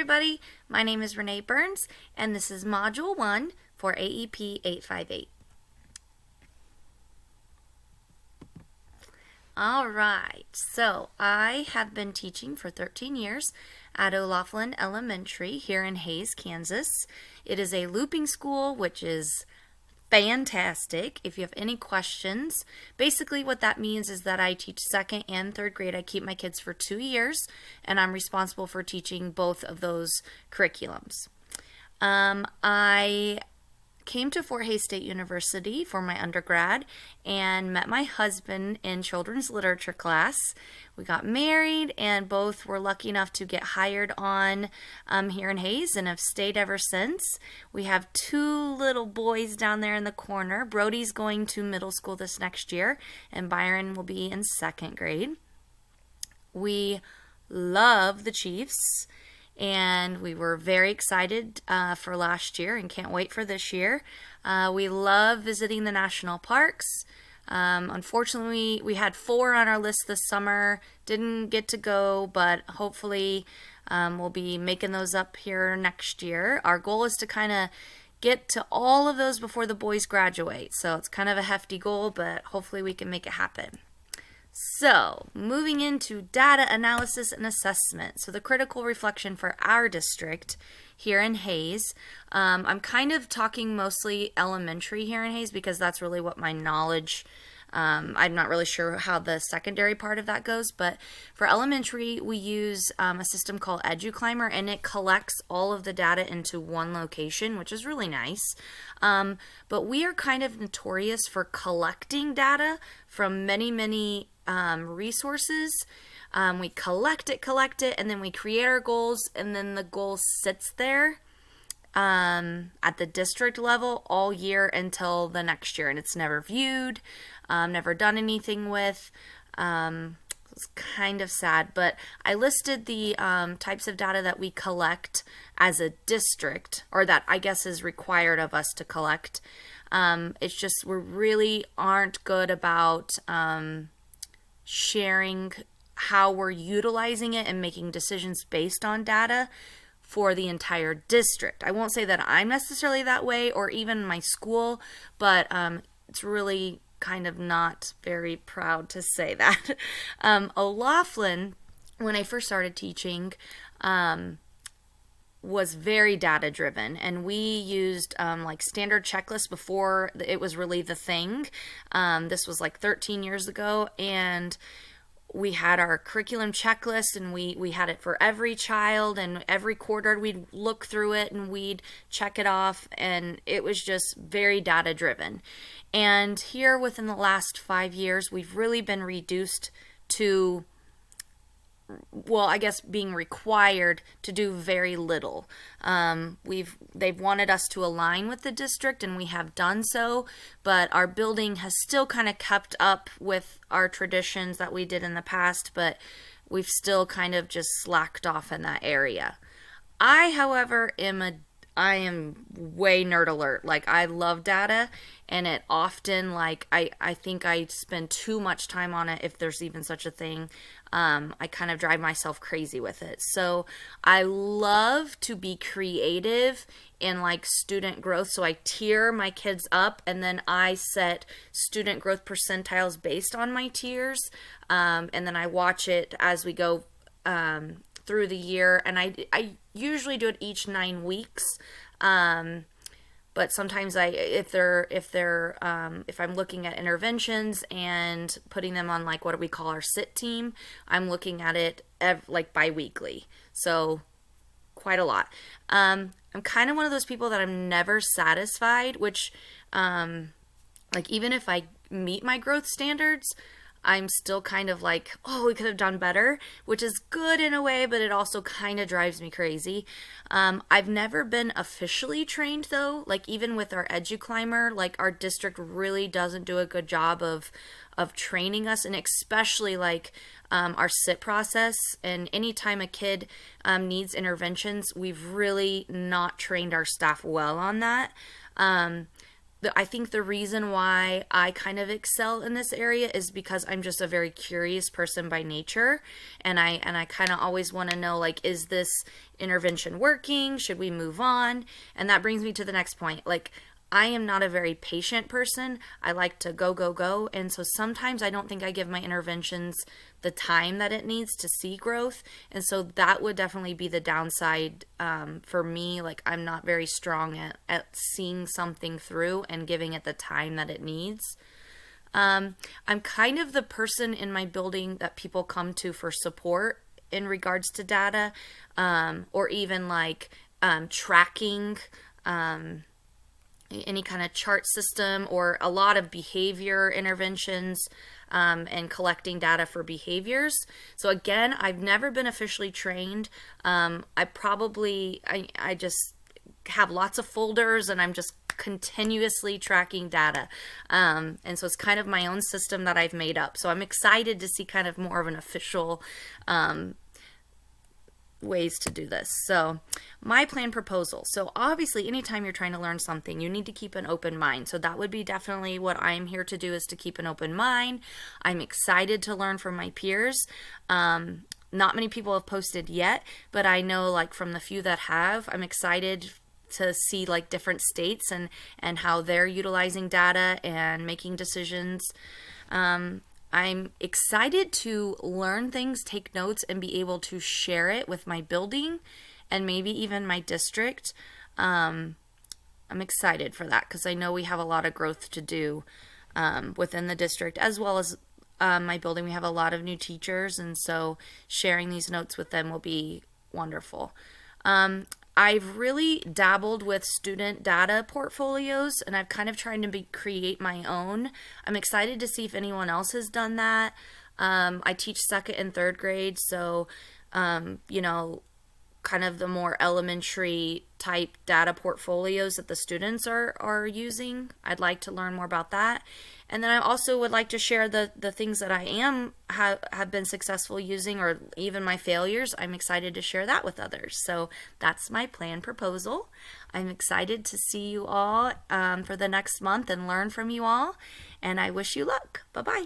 everybody. My name is Renee Burns, and this is Module 1 for AEP 858. All right, so I have been teaching for 13 years at O'Laughlin Elementary here in Hays, Kansas. It is a looping school, which is fantastic. If you have any questions, basically what that means is that I teach second and third grade. I keep my kids for 2 years, and I'm responsible for teaching both of those curriculums. I came to Fort Hays State University for my undergrad and met my husband in children's literature class. We got married and both were lucky enough to get hired on here in Hays and have stayed ever since. We have 2 little boys down there in the corner. Brody's going to middle school this next year and Byron will be in 2nd grade. We love the Chiefs. And we were very excited for last year and can't wait for this year. We love visiting the national parks. Unfortunately, we had 4 on our list this summer. Didn't get to go, but hopefully we'll be making those up here next year. Our goal is to kind of get to all of those before the boys graduate. So it's kind of a hefty goal, but hopefully we can make it happen. So, moving into data analysis and assessment. So, the critical reflection for our district here in Hays. I'm kind of talking mostly elementary here in Hays because that's really what my knowledge, I'm not really sure how the secondary part of that goes, but for elementary, we use a system called EduClimber, and it collects all of the data into one location, which is really nice. But we are kind of notorious for collecting data from many resources. We collect it, and then we create our goals, and then the goal sits there at the district level all year until the next year, and it's never viewed, never done anything with. It's kind of sad, but I listed the types of data that we collect as a district, or that I guess is required of us to collect. It's just we really aren't good about sharing how we're utilizing it and making decisions based on data for the entire district. I won't say that I'm necessarily that way or even my school, but it's really kind of not very proud to say that. O'Laughlin, when I first started teaching, was very data driven, and we used like standard checklists before it was really the thing. This was like 13 years ago, and we had our curriculum checklist, and we had it for every child, and every quarter we'd look through it and we'd check it off, and it was just very data driven. And here within the last 5 years, we've really been reduced to, well, I guess being required to do very little. They've wanted us to align with the district, and we have done so, but our building has still kind of kept up with our traditions that we did in the past, but we've still kind of just slacked off in that area. I, however, I am way nerd alert. Like, I love data, and it often, like, I think I spend too much time on it, if there's even such a thing. I kind of drive myself crazy with it. So I love to be creative in like student growth. So I tier my kids up, and then I set student growth percentiles based on my tiers. And then I watch it as we go through the year, and I usually do it each 9 weeks. But sometimes if I'm looking at interventions and putting them on like what we call our sit team, I'm looking at it like bi-weekly. So quite a lot. I'm kind of one of those people that I'm never satisfied, which like even if I meet my growth standards, I'm still kind of like, oh, we could have done better, which is good in a way, but it also kind of drives me crazy. I've never been officially trained though, like even with our EduClimber, like our district really doesn't do a good job of training us, and especially like our SIT process. And anytime a kid needs interventions, we've really not trained our staff well on that. I think the reason why I kind of excel in this area is because I'm just a very curious person by nature, and I kind of always want to know, like, is this intervention working? Should we move on? And that brings me to the next point. Like, I am not a very patient person. I like to go, go, go. And so sometimes I don't think I give my interventions the time that it needs to see growth. And so that would definitely be the downside for me. Like, I'm not very strong at seeing something through and giving it the time that it needs. I'm kind of the person in my building that people come to for support in regards to data, or even like tracking. Any kind of chart system, or a lot of behavior interventions, and collecting data for behaviors. So again, I've never been officially trained. I just have lots of folders, and I'm just continuously tracking data. And so it's kind of my own system that I've made up. So I'm excited to see kind of more of an official ways to do this. So my plan proposal. So obviously anytime you're trying to learn something, you need to keep an open mind. So that would be definitely what I'm here to do, is to keep an open mind. I'm excited to learn from my peers. Not many people have posted yet, but I know, like, from the few that have, I'm excited to see like different states and how they're utilizing data and making decisions. I'm excited to learn things, take notes, and be able to share it with my building and maybe even my district. I'm excited for that because I know we have a lot of growth to do within the district, as well as my building. We have a lot of new teachers, and so sharing these notes with them will be wonderful. I've really dabbled with student data portfolios, and I've kind of tried to create my own. I'm excited to see if anyone else has done that. I teach second and third grade, so kind of the more elementary type data portfolios that the students are using. I'd like to learn more about that. And then I also would like to share the things that have been successful using, or even my failures. I'm excited to share that with others. So that's my plan proposal. I'm excited to see you all for the next month and learn from you all. And I wish you luck. Bye-bye.